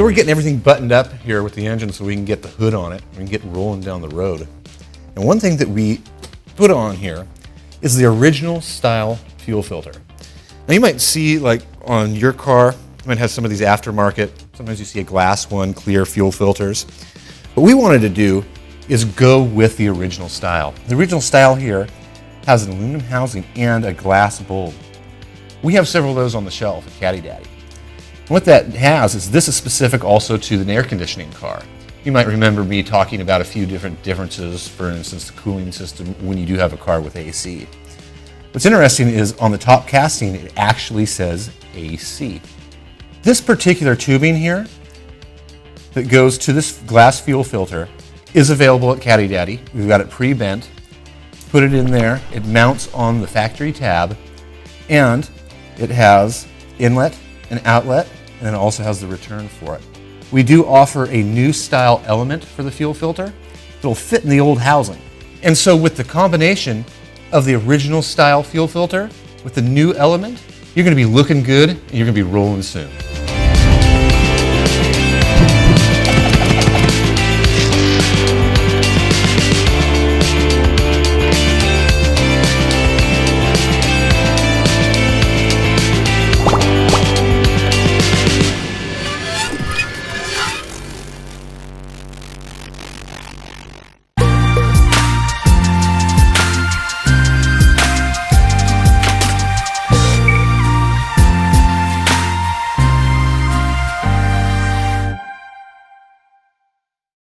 So we're getting everything buttoned up here with the engine so we can get the hood on it and get rolling down the road. And one thing that we put on here is the original style fuel filter. Now you might see, like on your car, you might have some of these aftermarket, sometimes you see a glass one, clear fuel filters. What we wanted to do is go with the original style. The original style here has an aluminum housing and a glass bulb. We have several of those on the shelf at Caddy Daddy. What that has is this is specific also to the air conditioning car. You might remember me talking about a few different differences, for instance, the cooling system when you do have a car with AC. What's interesting is on the top casting, it actually says AC. This particular tubing here that goes to this glass fuel filter is available at Caddy Daddy. We've got it pre-bent. Put it in there. It mounts on the factory tab, and it has inlet and outlet, and then it also has the return for it. We do offer a new style element for the fuel filter. It'll fit in the old housing. And so with the combination of the original style fuel filter with the new element, you're going to be looking good and you're going to be rolling soon.